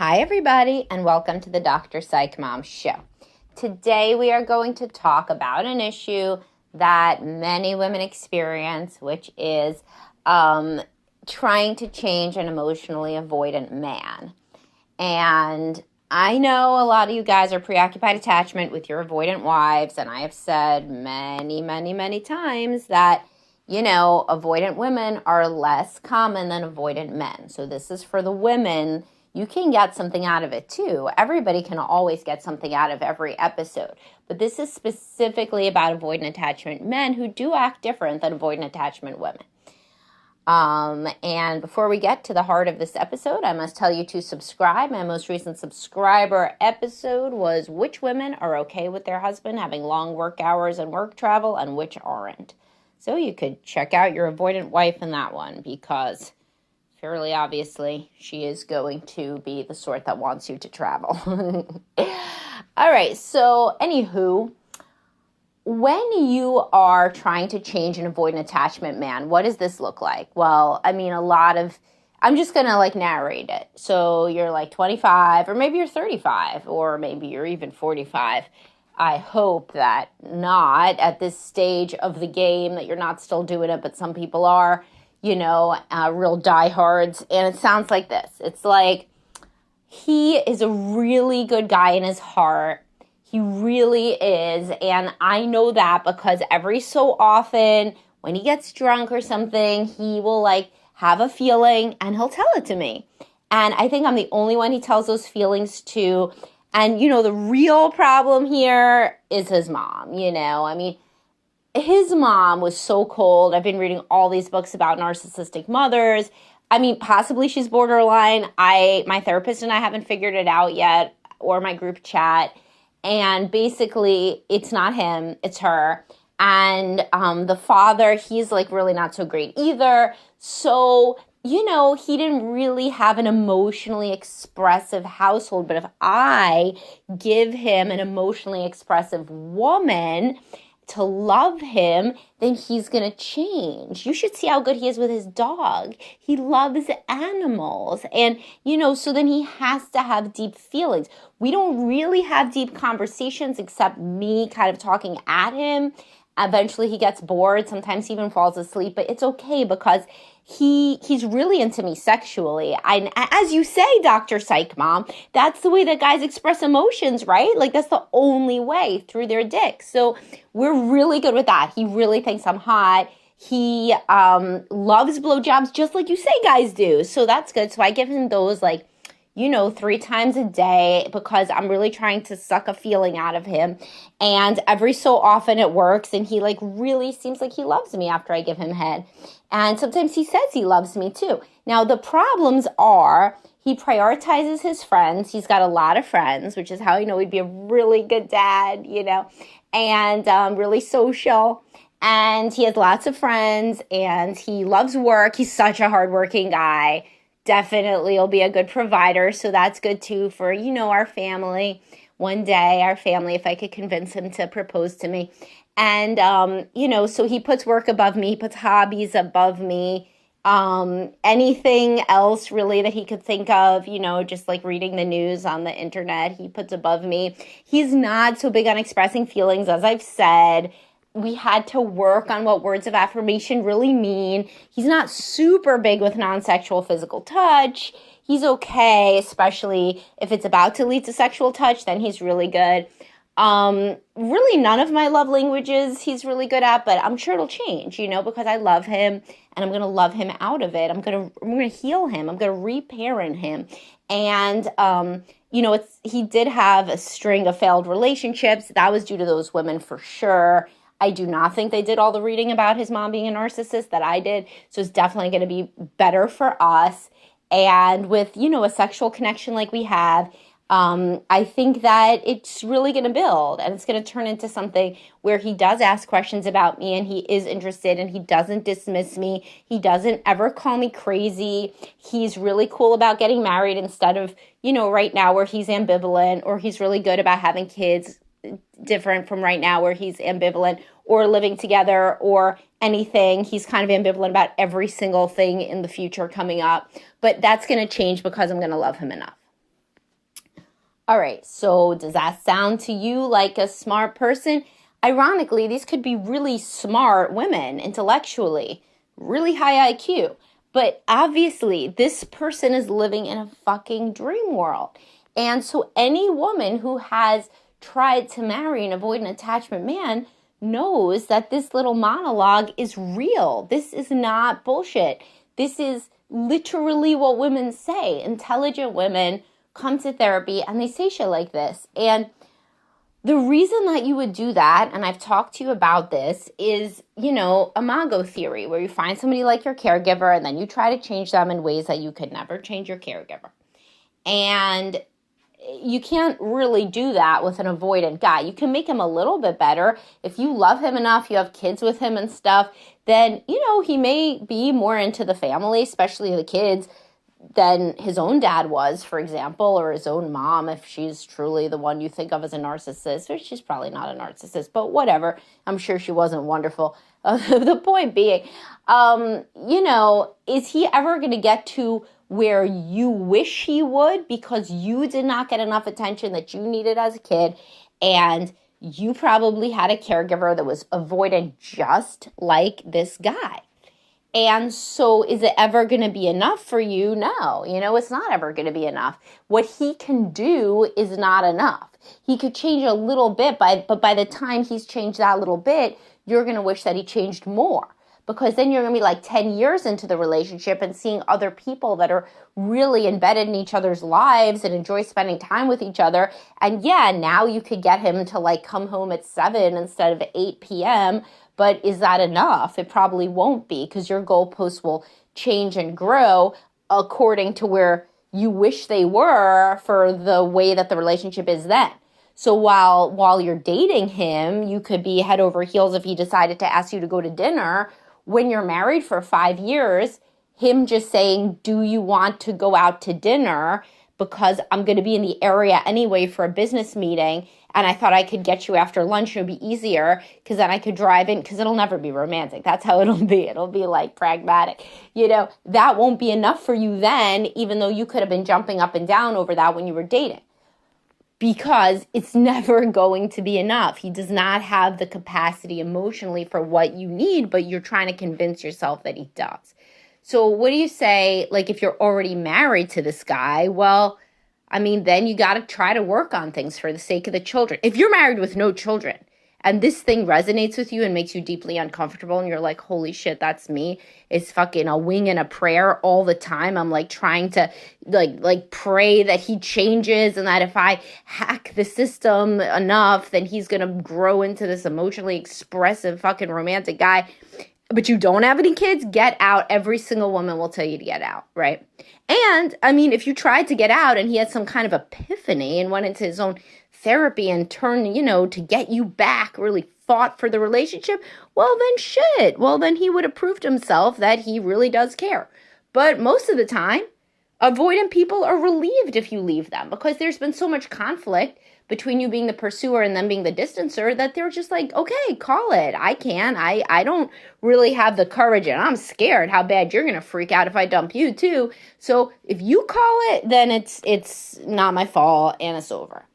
Hi, everybody, and welcome to the Dr. Psych Mom Show. Today, we are going to talk about an issue that many women experience, which is trying to change an emotionally avoidant man. And I know a lot of you guys are preoccupied attachment with your avoidant wives, and I have said many times that, avoidant women are less common than avoidant men. So this is for the women. You can get something out of it too. Everybody can always get something out of every episode. But this is specifically about avoidant attachment men who do act different than avoidant attachment women. And before we get to the heart of this episode, I must tell you to subscribe. My most recent subscriber episode was which women are okay with their husband having long work hours and work travel and which aren't. So you could check out your avoidant wife in that one because fairly obviously she is going to be the sort that wants you to travel. All right, so anywho, when you are trying to change an avoidant attachment man, what does this look like? Well, I'm just going to narrate it. So you're 25, or maybe you're 35, or maybe you're even 45. I hope that not at this stage of the game, that you're not still doing it, but some people are, real diehards. And it sounds like this. It's like he is a really good guy in his heart. He really is. And I know that because every so often when he gets drunk or something, he will have a feeling and he'll tell it to me. And I think I'm the only one he tells those feelings to. And, the real problem here is his mom, his mom was so cold. I've been reading all these books about narcissistic mothers. Possibly she's borderline. My therapist and I haven't figured it out yet, or my group chat. And basically, it's not him, it's her. And the father, he's really not so great either. So, he didn't really have an emotionally expressive household. But if I give him an emotionally expressive woman to love him, then he's going to change. You should see how good he is with his dog. He loves animals. And, so then he has to have deep feelings. We don't really have deep conversations except me kind of talking at him. Eventually he gets bored. Sometimes he even falls asleep. But it's okay because he's really into me sexually. As you say, Dr. Psych Mom, that's the way that guys express emotions, right? That's the only way, through their dick. So we're really good with that. He really thinks I'm hot. He loves blowjobs just like you say guys do. So that's good. So I give him those 3 times a day because I'm really trying to suck a feeling out of him. And every so often it works. And he really seems like he loves me after I give him head. And sometimes he says he loves me too. Now the problems are he prioritizes his friends. He's got a lot of friends, which is how I know he'd be a really good dad, and really social. And he has lots of friends and he loves work. He's such a hardworking guy. Definitely will be a good provider. So that's good too for, our family. One day, our family, if I could convince him to propose to me. And, so he puts work above me, he puts hobbies above me. Anything else really that he could think of, just reading the news on the internet, he puts above me. He's not so big on expressing feelings, as I've said. We had to work on what words of affirmation really mean. He's not super big with non-sexual physical touch. He's okay, especially if it's about to lead to sexual touch, then he's really good. Really none of my love languages he's really good at, but I'm sure it'll change, because I love him and I'm going to love him out of it. I'm going to heal him. I'm going to reparent him. And, he did have a string of failed relationships. That was due to those women for sure. I do not think they did all the reading about his mom being a narcissist that I did. So it's definitely going to be better for us. And with, a sexual connection like we have, I think that it's really going to build and it's going to turn into something where he does ask questions about me and he is interested and he doesn't dismiss me. He doesn't ever call me crazy. He's really cool about getting married instead of, right now where he's ambivalent, or he's really good about having kids, different from right now where he's ambivalent, or living together or anything. He's kind of ambivalent about every single thing in the future coming up. But that's going to change because I'm going to love him enough. All right, so does that sound to you like a smart person? Ironically, these could be really smart women intellectually, really high IQ. But obviously, this person is living in a fucking dream world. And so any woman who has tried to marry an avoidant attachment man knows that this little monologue is real. This is not bullshit. This is literally what women say. Intelligent women come to therapy and they say shit like this. And the reason that you would do that, and I've talked to you about this, is, imago theory, where you find somebody like your caregiver and then you try to change them in ways that you could never change your caregiver. And you can't really do that with an avoidant guy. You can make him a little bit better. If you love him enough, you have kids with him and stuff, then, he may be more into the family, especially the kids, than his own dad was, for example, or his own mom, if she's truly the one you think of as a narcissist, or she's probably not a narcissist, but whatever. I'm sure she wasn't wonderful. The point being, is he ever going to get to where you wish he would because you did not get enough attention that you needed as a kid, and you probably had a caregiver that was avoidant just like this guy? And so is it ever going to be enough for you? No, it's not ever going to be enough. What he can do is not enough. He could change a little bit, but by the time he's changed that little bit, you're going to wish that he changed more. Because then you're going to be like 10 years into the relationship and seeing other people that are really embedded in each other's lives and enjoy spending time with each other. And yeah, now you could get him to come home at 7 instead of 8 p.m., but is that enough? It probably won't be, because your goalposts will change and grow according to where you wish they were for the way that the relationship is then. So while you're dating him, you could be head over heels if he decided to ask you to go to dinner. When you're married for 5 years, him just saying, do you want to go out to dinner? Because I'm going to be in the area anyway for a business meeting, and I thought I could get you after lunch. It would be easier because then I could drive in, because it'll never be romantic. That's how it'll be. It'll be pragmatic. That won't be enough for you then, even though you could have been jumping up and down over that when you were dating. Because it's never going to be enough. He does not have the capacity emotionally for what you need, but you're trying to convince yourself that he does. So what do you say, if you're already married to this guy? Well, then you got to try to work on things for the sake of the children. If you're married with no children and this thing resonates with you and makes you deeply uncomfortable and you're like, holy shit, that's me. It's fucking a wing and a prayer all the time. I'm trying to pray that he changes and that if I hack the system enough, then he's going to grow into this emotionally expressive fucking romantic guy. But you don't have any kids, get out. Every single woman will tell you to get out, right? And, if you tried to get out and he had some kind of epiphany and went into his own therapy and turned, to get you back, really fought for the relationship, well, then shit. Well, then he would have proved himself that he really does care. But most of the time, avoidant people are relieved if you leave them because there's been so much conflict between you being the pursuer and them being the distancer that they're just like, okay, call it. I don't really have the courage, and I'm scared how bad you're going to freak out if I dump you too. So if you call it, then it's not my fault and it's over.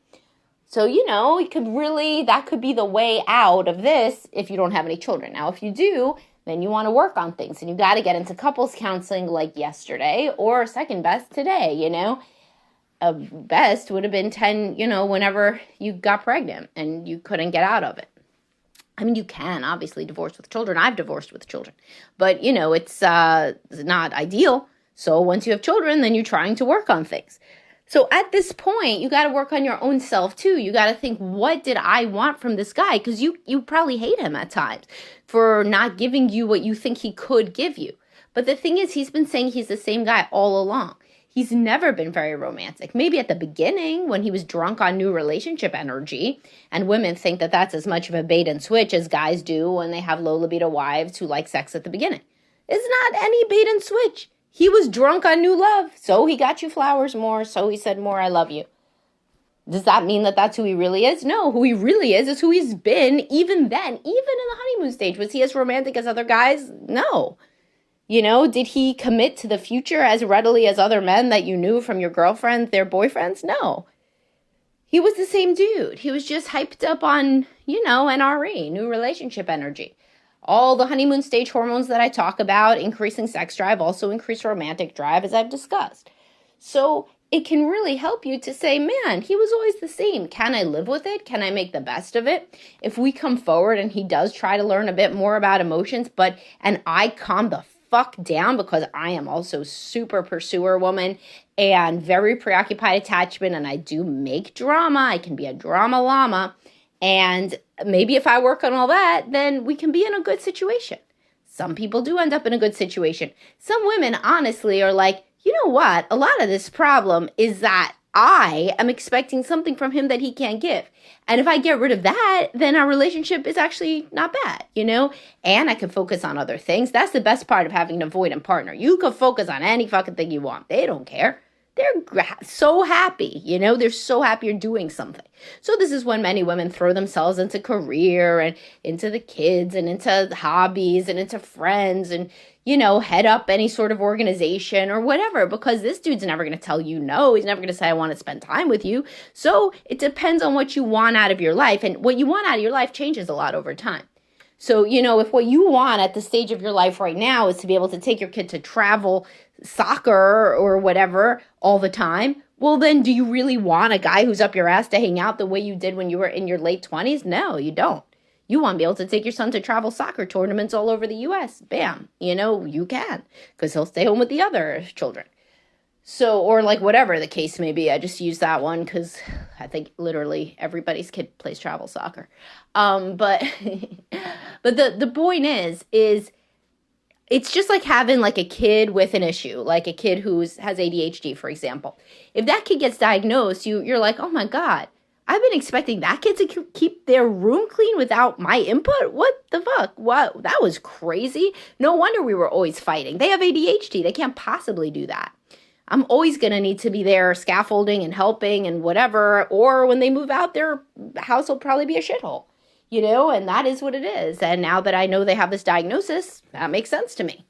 So, that could be the way out of this if you don't have any children. Now, if you do, then you want to work on things and you got to get into couples counseling like yesterday, or second best today, best would have been 10, whenever you got pregnant and you couldn't get out of it. You can obviously divorce with children. I've divorced with children, but it's not ideal. So once you have children, then you're trying to work on things. So at this point, you got to work on your own self too. You got to think, what did I want from this guy? Because you probably hate him at times for not giving you what you think he could give you. But the thing is, he's been saying he's the same guy all along. He's never been very romantic. Maybe at the beginning when he was drunk on new relationship energy, and women think that that's as much of a bait and switch as guys do when they have low libido wives who like sex at the beginning. It's not any bait and switch. He was drunk on new love, so he got you flowers more, so he said more, I love you. Does that mean that that's who he really is? No, who he really is who he's been even then, even in the honeymoon stage. Was he as romantic as other guys? No. Did he commit to the future as readily as other men that you knew from your girlfriends, their boyfriends? No. He was the same dude. He was just hyped up on, NRE, new relationship energy. All the honeymoon stage hormones that I talk about, increasing sex drive, also increase romantic drive, as I've discussed. So it can really help you to say, man, he was always the same. Can I live with it? Can I make the best of it? If we come forward and he does try to learn a bit more about emotions, and I calm the fuck down because I am also super pursuer woman and very preoccupied attachment, and I do make drama. I can be a drama llama. And maybe if I work on all that, then we can be in a good situation. Some people do end up in a good situation. Some women, honestly, are like, you know what? A lot of this problem is that I am expecting something from him that he can't give. And if I get rid of that, then our relationship is actually not bad, And I can focus on other things. That's the best part of having an avoidant partner. You can focus on any fucking thing you want. They don't care. They're so happy, they're so happy you're doing something. So this is when many women throw themselves into career and into the kids and into hobbies and into friends and, head up any sort of organization or whatever, because this dude's never going to tell you no. He's never going to say, I want to spend time with you. So it depends on what you want out of your life. And what you want out of your life changes a lot over time. So, if what you want at the stage of your life right now is to be able to take your kid to travel, soccer or whatever all the time, well, then do you really want a guy who's up your ass to hang out the way you did when you were in your late 20s? No, you don't. You want to be able to take your son to travel soccer tournaments all over the U.S. Bam. You can, because he'll stay home with the other children. So, or like whatever the case may be. I just use that one because I think literally everybody's kid plays travel soccer. But the point is it's just like having like a kid with an issue, like a kid who has ADHD, for example. If that kid gets diagnosed, you're like, oh my God, I've been expecting that kid to keep their room clean without my input? What the fuck? What? That was crazy. No wonder we were always fighting. They have ADHD. They can't possibly do that. I'm always going to need to be there scaffolding and helping and whatever. Or when they move out, their house will probably be a shithole, and that is what it is. And now that I know they have this diagnosis, that makes sense to me,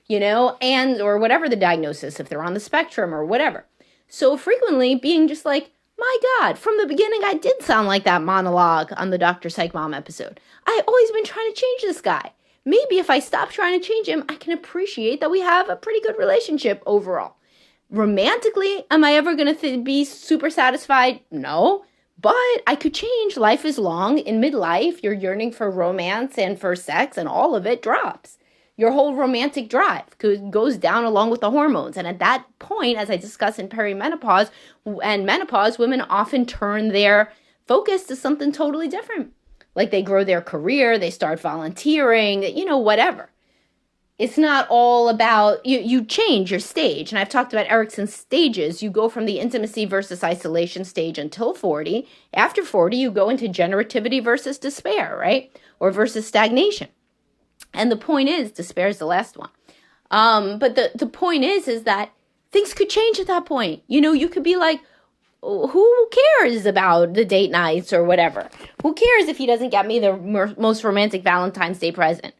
and or whatever the diagnosis, if they're on the spectrum or whatever. So frequently being just like, my God, from the beginning, I did sound like that monologue on the Dr. Psych Mom episode. I've always been trying to change this guy. Maybe if I stop trying to change him, I can appreciate that we have a pretty good relationship overall. Romantically, am I ever going to be super satisfied? No, but I could change. Life is long. In midlife, your yearning for romance and for sex and all of it drops. Your whole romantic drive goes down along with the hormones. And at that point, as I discuss in perimenopause and menopause, women often turn their focus to something totally different. Like they grow their career, they start volunteering, whatever. It's not all about, you change your stage. And I've talked about Erickson's stages. You go from the intimacy versus isolation stage until 40. After 40, you go into generativity versus despair, right? Or versus stagnation. And the point is, despair is the last one. But the point is that things could change at that point. You could be like, who cares about the date nights or whatever? Who cares if he doesn't get me the most romantic Valentine's Day present?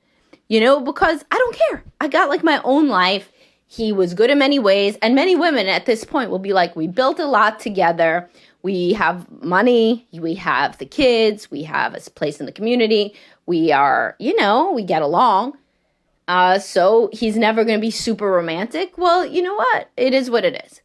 Because I don't care. I got like my own life. He was good in many ways. And many women at this point will be like, we built a lot together. We have money. We have the kids. We have a place in the community. We are, we get along. So he's never going to be super romantic. Well, you know what? It is what it is.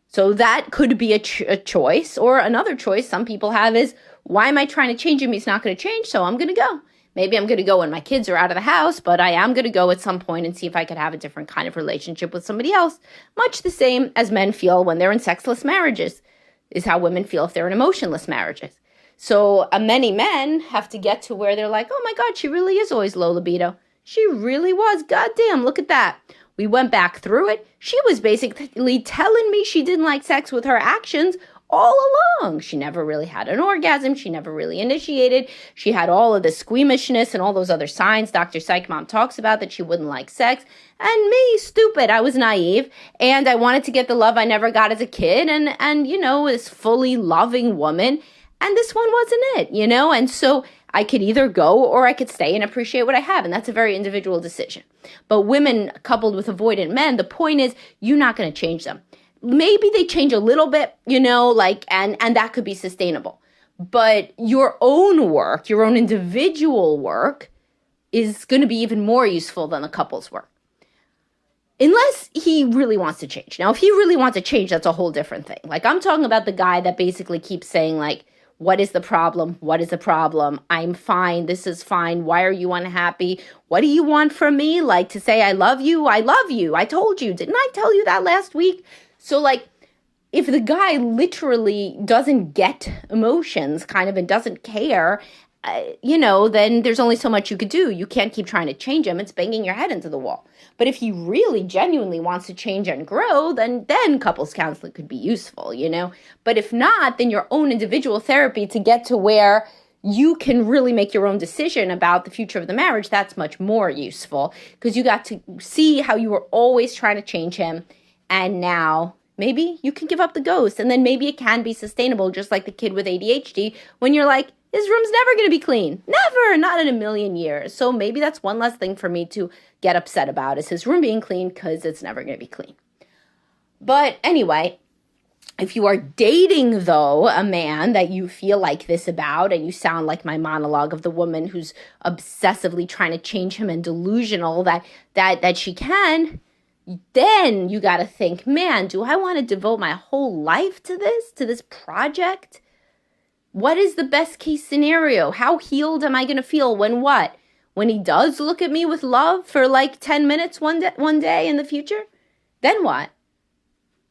So that could be a choice. Or another choice some people have is, why am I trying to change him? He's not going to change, so I'm going to go. Maybe I'm going to go when my kids are out of the house, but I am going to go at some point and see if I could have a different kind of relationship with somebody else. Much the same as men feel when they're in sexless marriages, is how women feel if they're in emotionless marriages. So many men have to get to where they're like, oh my God, she really is always low libido. She really was. Goddamn, look at that. We went back through it. She was basically telling me she didn't like sex with her actions all along. She never really had an orgasm. She never really initiated. She had all of the squeamishness and all those other signs Dr. Psych Mom talks about that she wouldn't like sex. And me, stupid, I was naive. And I wanted to get the love I never got as a kid. And this fully loving woman. And this one wasn't it, And so I could either go or I could stay and appreciate what I have. And that's a very individual decision. But women coupled with avoidant men, the point is you're not going to change them. maybe they change a little bit, like, and that could be sustainable. But your own work, your own individual work, is going to be even more useful than the couple's work. Unless he really wants to change. Now, if he really wants to change, that's a whole different thing. Like, I'm talking about the guy that basically keeps saying, like, what is the problem? What is the problem? I'm fine. This is fine. Why are you unhappy? What do you want from me? Like, to say I love you? I love you. I told you. Didn't I tell you that last week? So, like, if the guy literally doesn't get emotions, kind of, and doesn't care, then there's only so much you could do. You can't keep trying to change him. It's banging your head into the wall. But if he really genuinely wants to change and grow, then couples counseling could be useful, But if not, then your own individual therapy to get to where you can really make your own decision about the future of the marriage, that's much more useful, because you got to see how you were always trying to change him, and now maybe you can give up the ghost, and then maybe it can be sustainable, just like the kid with ADHD, when you're like, his room's never going to be clean. Never, not in a million years. So maybe that's one less thing for me to get upset about, is his room being clean, because it's never going to be clean. But anyway, if you are dating, though, a man that you feel like this about, and you sound like my monologue of the woman who's obsessively trying to change him and delusional that she can, then you got to think, man, do I want to devote my whole life to this project? What is the best case scenario? How healed am I going to feel when what? When he does look at me with love for like 10 minutes one day in the future? Then what?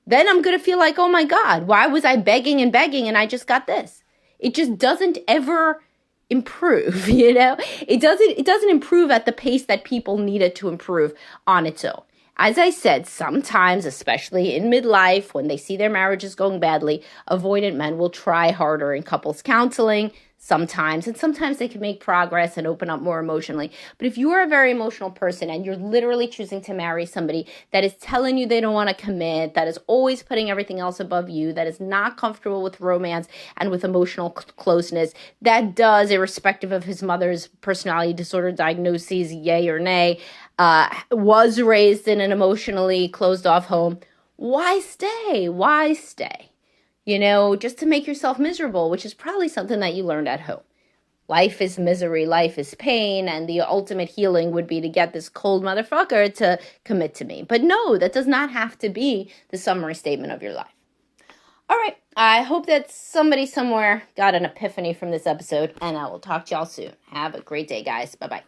Then I'm going to feel like, oh my God, why was I begging and I just got this? It just doesn't ever improve, It doesn't improve at the pace that people need it to improve on its own. As I said, sometimes, especially in midlife, when they see their marriages going badly, avoidant men will try harder in couples counseling sometimes, and sometimes they can make progress and open up more emotionally. But if you are a very emotional person and you're literally choosing to marry somebody that is telling you they don't want to commit, that is always putting everything else above you, that is not comfortable with romance and with emotional closeness, that does, irrespective of his mother's personality disorder diagnoses, yay or nay, was raised in an emotionally closed off home, why stay? Why stay? Just to make yourself miserable, which is probably something that you learned at home. Life is misery, life is pain, and the ultimate healing would be to get this cold motherfucker to commit to me. But no, that does not have to be the summary statement of your life. All right, I hope that somebody somewhere got an epiphany from this episode, and I will talk to y'all soon. Have a great day, guys. Bye-bye.